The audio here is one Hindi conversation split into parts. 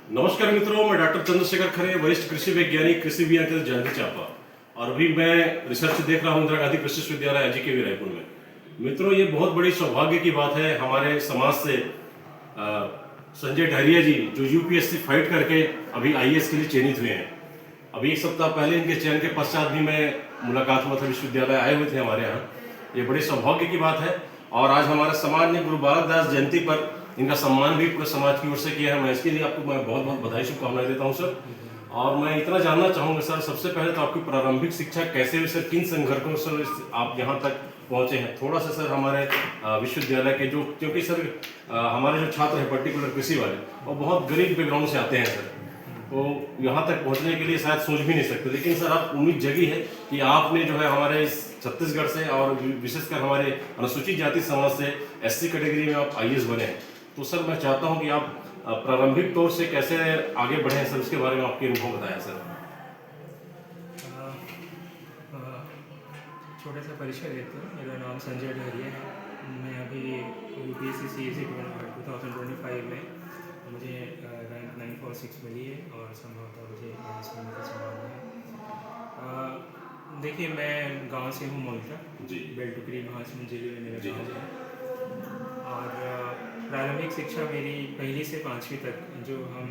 नमस्कार मित्रों, मैं डॉक्टर चंद्रशेखर खरे, वरिष्ठ कृषि वैज्ञानिक, कृषि विज्ञान केंद्र जानकी चांपा। और अभी मैं रिसर्च देख रहा हूँ इंदिरा गांधी कृषि विश्वविद्यालय AGKV रायपुर में। मित्रों, ये बहुत बड़ी सौभाग्य की बात है हमारे समाज से संजय ढहरिया जी, जो यूपीएससी फाइट करके अभी IAS के लिए चयनित हुए हैं। अभी एक सप्ताह पहले इनके चयन के पश्चात भी मैं मुलाकात हुआ था, विश्वविद्यालय आए हुए थे हमारे यहाँ। ये बड़े सौभाग्य की बात है और आज हमारे समाज ने गुरु बालक दास जयंती पर इनका सम्मान भी पूरे समाज की ओर से किया है। मैं इसके लिए आपको मैं बहुत बहुत बधाई शुभकामनाएं देता हूं सर। और मैं इतना जानना चाहूँगा सर, सबसे पहले तो आपकी प्रारंभिक शिक्षा कैसे हुई सर, किन संघर्षों से आप यहाँ तक पहुँचे हैं, थोड़ा सा सर हमारे विश्वविद्यालय के जो, क्योंकि सर हमारे जो छात्र हैं पर्टिकुलर कृषि वाले, वो बहुत गरीब बैकग्राउंड से आते हैं सर, तो यहाँ तक पहुँचने के लिए शायद सोच भी नहीं सकते। लेकिन सर आप उम्मीद जगी है कि आपने जो है हमारे इस छत्तीसगढ़ से और विशेषकर हमारे अनुसूचित जाति समाज से SC कैटेगरी में आप IAS बने हैं। तो सर मैं चाहता हूं कि आप प्रारंभिक तौर से कैसे आगे बढ़े हैं सर, उसके बारे में आपके अनुभव बताएं सर। छोटा सा परिचय देता हूँ। मेरा नाम संजय ढहरिया है। मैं अभी UPSC CAC 2025 में मुझे रैंक 946 मिली है और संभवतः मुझे इसमें का संभावना है। देखिए, मैं गांव से हूँ, मोल्टा जी, बेलटुकरी महासमुंद जिले में मेरा गाँव है। और प्रारंभिक शिक्षा मेरी 1ली से 5वीं तक जो हम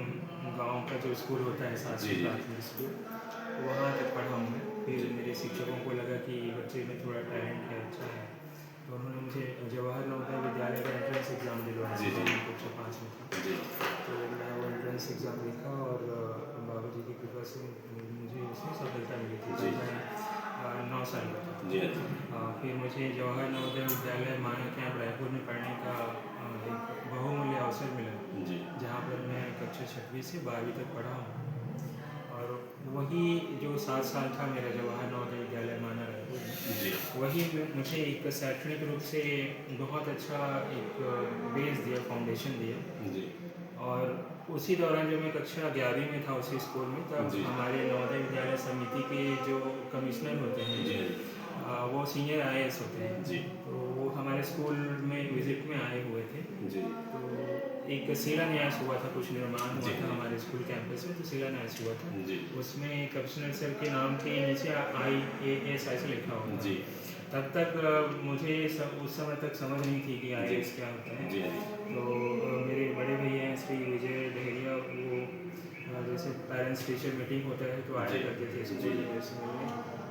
गांव का जो स्कूल होता है, शासकीय प्राथमिक स्कूल, वहाँ तक पढ़ा हूँ मैं। फिर मेरे शिक्षकों को लगा कि बच्चे में थोड़ा टैलेंट है, अच्छा है, तो उन्होंने मुझे जवाहर नवोदय विद्यालय का एंट्रेंस एग्ज़ाम दिलवाया जब कक्षा 5 में था। तो मैं वो एंट्रेंस एग्ज़ाम लिखा और बाबा जी की कृपा से मुझे उसमें सफलता मिली थी जब मैं 9 साल का था। फिर मुझे जवाहर नवोदय विद्यालय मानव कैंप रायपुर में पढ़ने का एक बहुमूल्य अवसर मिला, जहाँ पर मैं कक्षा 6वीं से 12वीं तक पढ़ा हूँ। और वही जो 7 साल था मेरा जवाहर नवोदय विद्यालय माना रायपुर में, वही मुझे एक शैक्षणिक रूप से बहुत अच्छा एक बेस दिया, फाउंडेशन दिया। और उसी दौरान जब मैं कक्षा 11वीं में था उसी स्कूल में, तब हमारे नवोदय विद्यालय समिति के जो कमिश्नर होते हैं वो सीनियर IAS होते हैं, तो वो हमारे स्कूल में विजिट में आए हुए थे। तो एक शिलान्यास हुआ था, कुछ निर्माण हुआ था हमारे स्कूल कैंपस में, तो शिलान्यास हुआ था। उसमें कमिश्नर सर के नाम के नीचे IAS ऐसे लिखा हुआ था। तब तक मुझे उस समय तक समझ नहीं थी कि IAS क्या होता है। तो मेरे बड़े भैया हैं श्री विजय ढहरिया, वो जैसे पेरेंट्स टीचर मीटिंग होता है तो आया करते थे स्कूल में।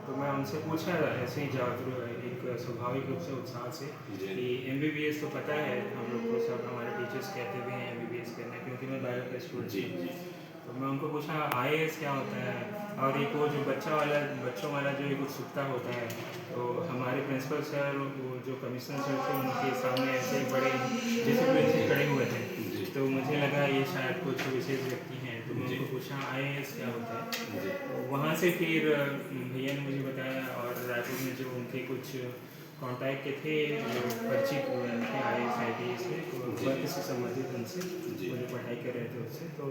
तो मैं उनसे पूछा ऐसे ही एक स्वाभाविक रूप से उत्साह से कि MBBS तो पता है हम लोग को, सब हमारे टीचर्स कहते भी हैं MBBS करना, क्योंकि मैं बायो का स्टूडेंट हूँ। तो मैं उनको पूछा IAS क्या होता है, और एक वो जो बच्चों वाला जो एक उत्सुकता होता है, तो हमारे प्रिंसिपल सर, वो जो कमिश्नर सर थे, उनके सामने ऐसे एक बड़े डिसिप्लिन से खड़े हुए थे। तो मुझे लगा ये शायद कुछ विशेष व्यक्ति हैं, तो मैं उनको पूछा IAS क्या होता है। तो वहाँ से फिर भैया ने मुझे बताया, और रायपुर में जो उनके कुछ कॉन्टैक्ट के थे, जो परिचित हुए थे IAS IPS से, तो वर्क से संबंधित उनसे वो जो पढ़ाई कर रहे थे उससे, तो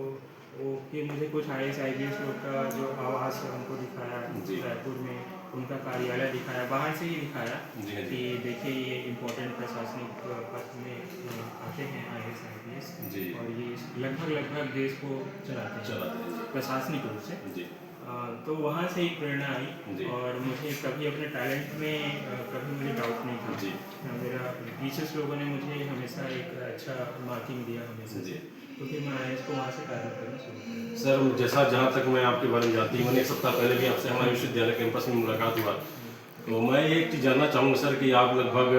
वो फिर मुझे कुछ IAS IPS लोग का जो आवास है उनको दिखाया रायपुर में, उनका कार्यालय दिखाया, बाहर से ही दिखाया कि देखिए ये इम्पोर्टेंट प्रशासनिक पद में आते हैं IAS IPS, और ये लगभग देश को चलाते हैं प्रशासनिक रूप से। तो वहाँ से ही प्रेरणा आई, और मुझे कभी अपने टैलेंट में कभी मुझे डाउट नहीं था। मेरा टीचर्स लोगों ने मुझे हमेशा एक अच्छा मार्किंग दिया हमेशा से, तो फिर मैं IAS को वहाँ से कार्य करना शुरू किया। सर जैसा जहाँ तक मैं आपके बारे में जानती हूँ, मैंने एक सप्ताह पहले भी आपसे हमारे विश्वविद्यालय कैंपस में मुलाकात हुआ, तो मैं एक चीज़ जानना चाहूँगा सर कि आप लगभग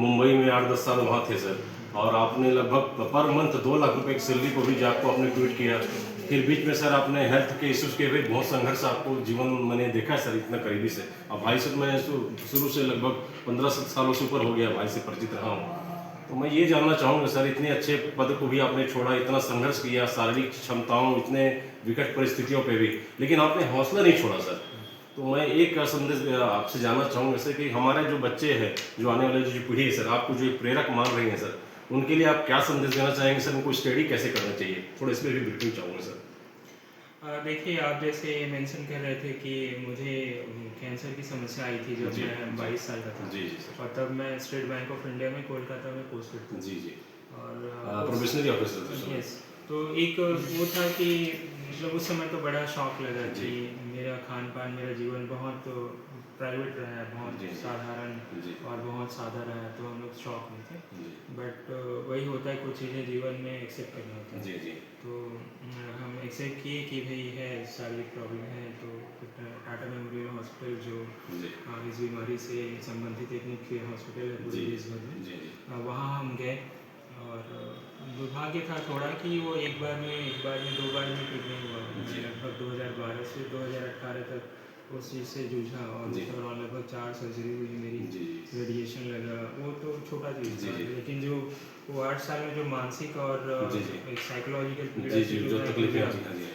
मुंबई में 8-10 साल वहाँ थे सर, और आपने लगभग पर मंथ 2 लाख रुपए की सैलरी को भी आपको आपने ट्वीट किया। फिर बीच में सर आपने हेल्थ के इश्यूज़ के भी बहुत संघर्ष आपको जीवन मैंने देखा है सर इतना करीबी से। अब भाई से मैं शुरू से लगभग 15 सालों से ऊपर हो गया भाई से परिचित रहा हूँ। तो मैं ये जानना चाहूँगा सर, इतने अच्छे पद को भी आपने छोड़ा, इतना संघर्ष किया, शारीरिक क्षमताओं, इतने विकट परिस्थितियों पे भी, लेकिन आपने हौसला नहीं छोड़ा सर। तो मैं एक संदेश आपसे जानना चाहूँगा सर कि हमारे जो बच्चे हैं, जो आने वाले जो पीढ़ी है सर, आपको जो प्रेरक मान रही है सर, उनके लिए आप क्या संदेश देना चाहेंगे सर, उनको स्टडी कैसे करना चाहिए, थोड़ा इसमें भी बिल्कुल चाहूँगा सर। देखिए, आप जैसे मेंशन कर रहे थे कि मुझे कैंसर की समस्या आई थी जब मैं 22 साल का था। और तब मैं स्टेट बैंक ऑफ इंडिया में कोलकाता में पोस्टेड था। जी और प्रोबेशनरी ऑफिसर थे। यस, तो एक वो था कि मतलब उस समय तो बड़ा शौक लगा जी। कि मेरा खान पान, मेरा जीवन बहुत प्राइवेट रहा है, बहुत जी, जी। साधारण जी। और बहुत सादा रहा है, तो हम लोग शौक में थे। जी। बट वही होता है, कुछ चीज़ें जीवन में एक्सेप्ट करना होता है। जी, जी। तो हम एक्सेप्ट किए कि भाई है, शारीरिक प्रॉब्लम है, तो टाटा मेमोरियल हॉस्पिटल जो जी। इस बीमारी से संबंधित एक मुख्य हॉस्पिटल है पूरे जी। देश भर में, जी, जी। वहाँ हम गए। और दुर्भाग्य था थोड़ा कि वो एक बार में 2 बार में ठीक नहीं हुआ। मैं जी। लगभग 2012 से 2018 तक उस चीज़ से जूझा, और जी। उस दौरान लगभग 4 सर्जरी हुई मेरी, जी। रेडिएशन लगा। वो तो छोटा चीज़ जी, था, जी। लेकिन जो वो 8 साल में जो मानसिक और जी, जी। एक साइकोलॉजिकल पीड़ा जी, से जी, जो जो मैं तकलीफें गुजरा, आती हैं। जी।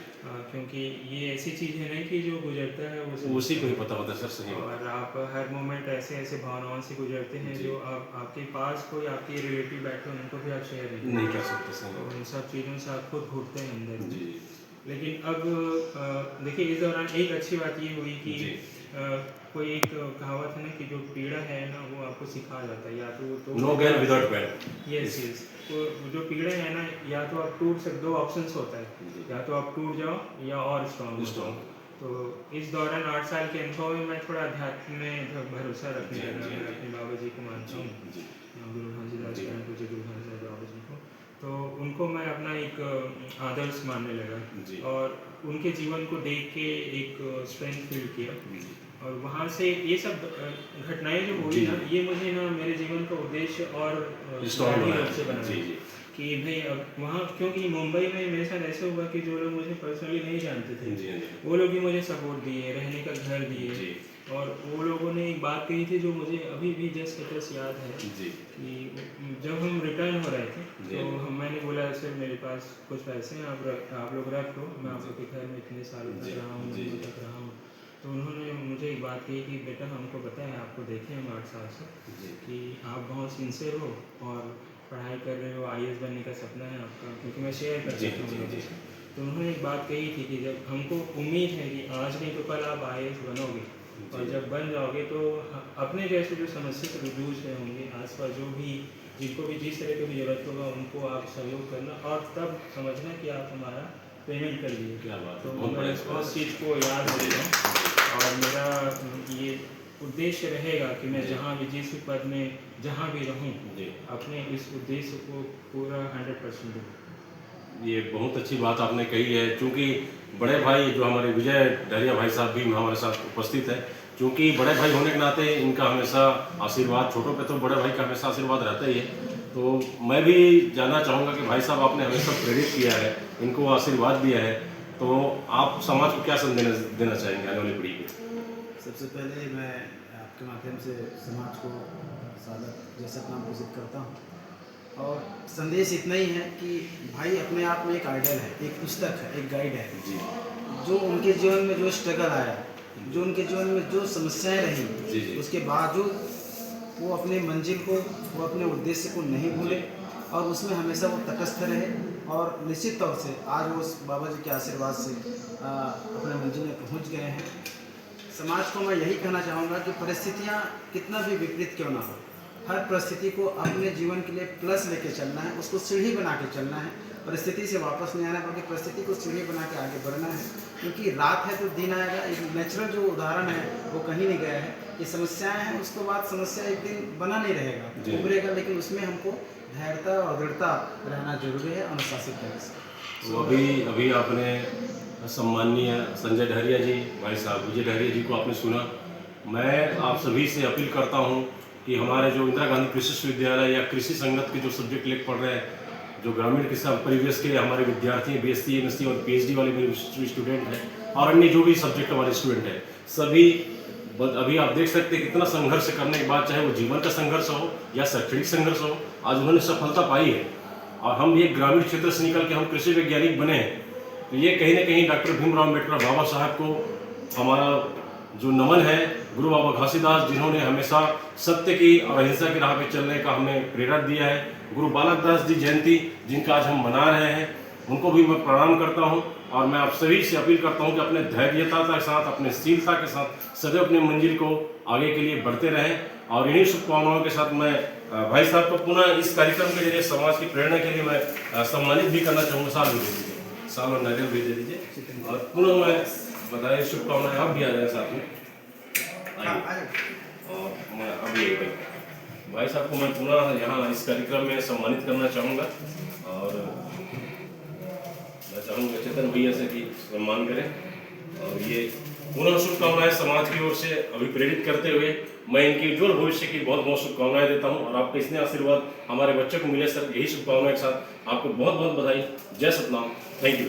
क्योंकि ये ऐसी चीज़ है नहीं कि जो गुजरता है वो उसी समझता को ही है। पता होता है सर, सही बात। और आप हर मोमेंट ऐसे ऐसे भावनाओं से गुजरते हैं जी। जो आप, आपके पास कोई आपके रिलेटिव बैठे हैं, उनको भी आप शेयर नहीं नहीं करते। कर सकते, सही तो बात। उन सब चीज़ों से आप खुद घुटते हैं अंदर में। जी। लेकिन अब देखिए, इस दौरान एक अच्छी बात ये हुई कि जी। कोई एक कहावत है ना कि जो पीड़ा है ना वो आपको सिखा जाता है, या तो no gain without pain. Yes yes. तो जो पीड़ा है ना, या तो आप टूट सकते, 2 ऑप्शंस होता है, जी। या तो आप टूट जाओ या और स्ट्रॉन्ग हो जाओ। स्ट्रॉन्ग। तो इस दौरान 8 साल के अनुभव में मैं थोड़ा अध्यात्म में भरोसा रखने जी, लगा। जी, मैं जी। अपने बाबा जी को मानता जी, हूँ, जी। गुरु घासीदास जी। जी, पूज्य गुरु घासीदास बाबा जी को। तो उनको मैं अपना एक आदर्श मानने लगा, जी। और उनके जीवन को देख के एक स्ट्रेंथ फील किया। जी। और वहाँ से ये सब घटनाएं जो हुई जी, ना, जी। ये मुझे ना मेरे जीवन का उद्देश्य और स्ट्रॉन्ग गाढ़ी बनाया। रूप से बनाया। जी, जी। कि भाई अब वहाँ, क्योंकि मुंबई में मेरे साथ ऐसे हुआ कि जो लोग मुझे पर्सनली नहीं जानते थे, जी, जी। वो लोग भी मुझे सपोर्ट दिए, रहने का घर दिए। जी। और वो लोगों ने एक बात कही थी जो मुझे अभी भी जस्ट तस याद है, जी। कि जब हम रिटर्न हो रहे थे, जी। तो मैंने बोला, सर मेरे पास कुछ पैसे हैं, आप लोग रख लो, मैं आप लोग के घर में इतने सालों जी। तक रहा हूँ, जी, महीनों जी। तक रहा हूँ। तो उन्होंने मुझे एक बात कही कि बेटा, हमको पता है, आपको देखे हम 8 साल से, जी। कि आप बहुत सिंसियर हो और पढ़ाई कर रहे हो, IAS बनने का सपना है आपका, क्योंकि मैं शेयर कर जी, सकता हूँ जी, लोगों जी। से। तो उन्होंने एक बात कही थी कि जब हमको उम्मीद है कि आज नहीं तो कल आप IAS बनोगे, और जी। जब बन जाओगे तो अपने जैसे जो समस्या से जूझ रहे होंगे, आसपास जो भी, जिनको भी जिस तरह की भी जरूरत होगा, उनको आप सहयोग करना, और तब समझना कि आप हमारा पेमेंट कर दिए। क्या बात है, तो बहुत मैं बड़ा उस चीज़ को याद रखता हूँ, और मेरा ये उद्देश्य रहेगा कि मैं जी। जहाँ भी, जिस भी पद में जहाँ भी रहूँ, जी। अपने इस उद्देश्य को पूरा 100% दूँ। ये बहुत अच्छी बात आपने कही है, क्योंकि बड़े भाई जो हमारे विजय डहरिया भाई साहब भी हमारे साथ उपस्थित है, क्योंकि बड़े भाई होने के नाते इनका हमेशा आशीर्वाद, छोटों पे तो बड़े भाई का हमेशा आशीर्वाद रहता ही है। तो मैं भी जानना चाहूँगा कि भाई साहब आपने हमेशा प्रेरित किया है, इनको आशीर्वाद दिया है, तो आप समाज को क्या संदेश देना चाहेंगे आने वाली पीढ़ी को? सबसे पहले मैं आपके माध्यम से समाज को सादर जैसा नाम घोषित करता हूँ, और संदेश इतना ही है कि भाई अपने आप में एक आइडल है, एक पुस्तक है, एक गाइड है। जी। जो उनके जीवन में जो स्ट्रगल आया, जो उनके जीवन में जो समस्याएं जी, रही, जी। उसके बावजूद वो अपने मंजिल को, वो अपने उद्देश्य को नहीं भूले, और उसमें हमेशा वो तटस्थ रहे। और निश्चित तौर से आज वो उस बाबा जी के आशीर्वाद से अपने मंजिल में पहुँच गए हैं। समाज को मैं यही कहना चाहूँगा कि परिस्थितियाँ कितना भी विपरीत क्यों ना हो, हर परिस्थिति को अपने जीवन के लिए प्लस लेके चलना है, उसको सीढ़ी बना के चलना है। परिस्थिति से वापस नहीं आना, बल्कि परिस्थिति को सीढ़ी बना के आगे बढ़ना है, क्योंकि रात है तो दिन आएगा। एक नेचुरल जो उदाहरण है वो कहीं नहीं गया है। ये समस्याएं हैं, उसके बाद समस्या एक दिन बना नहीं रहेगा, उभरेगा, लेकिन उसमें हमको धैर्यता और दृढ़ता रहना जरूरी है, अनुशासित तरह से। तो अभी आपने सम्माननीय संजय डहरिया जी, भाई साहब विजय डहरिया जी को आपने सुना। मैं आप सभी से अपील करता हूं कि हमारे जो इंदिरा गांधी कृषि विश्वविद्यालय या कृषि संगत के जो सब्जेक्ट लेकर पढ़ रहे हैं, जो ग्रामीण कृषि परिवेश के हमारे विद्यार्थी हैं, BSc MSc और PhD वाले मेरे स्टूडेंट हैं, और अन्य जो भी सब्जेक्ट वाले स्टूडेंट हैं, सभी अभी आप देख सकते हैं कितना संघर्ष करने के बाद, चाहे वो जीवन का संघर्ष हो या शैक्षणिक संघर्ष हो, आज उन्होंने सफलता पाई है। और हम ये ग्रामीण क्षेत्र से निकल के हम कृषि वैज्ञानिक बने हैं, तो ये कहीं ना कहीं डॉक्टर भीमराव अम्बेडकर बाबा साहब को हमारा जो नमन है। गुरु बाबा घासीदास जिन्होंने हमेशा सत्य की और अहिंसा की राह पे चलने का हमें प्रेरणा दिया है। गुरु बालक दास जी जयंती जिनका आज हम मना रहे हैं, उनको भी मैं प्रणाम करता हूं। और मैं आप सभी से अपील करता हूं कि अपने धैर्यता के साथ, अपने शीलता के साथ सदैव अपने मंजिल को आगे के लिए बढ़ते रहें। और इन्हीं शुभकामनाओं के साथ मैं भाई साहब को पुनः इस कार्यक्रम के लिए समाज की प्रेरणा के लिए मैं सम्मानित भी करना चाहूँगा। साल भी दे दीजिए, साल और नारियल भी दे दीजिए। और पुनः मैं बताए शुभकामनाएं, आप भी आ जाए साथ में, आइए। और मैं अभी भाई साहब को मैं पुनः यहाँ इस कार्यक्रम में सम्मानित करना चाहूँगा। और मैं चाहूँगा चेतन भैया से कि सम्मान करें। और ये पुनः शुभकामनाएं समाज की ओर से अभिप्रेरित करते हुए मैं इनके उज्ज्वल भविष्य की बहुत बहुत शुभकामनाएं देता हूं। और आपका इतने आशीर्वाद हमारे बच्चों को मिले सर, यही शुभकामनाएं के साथ आपको बहुत बहुत बधाई। जय सतनाम, थैंक यू।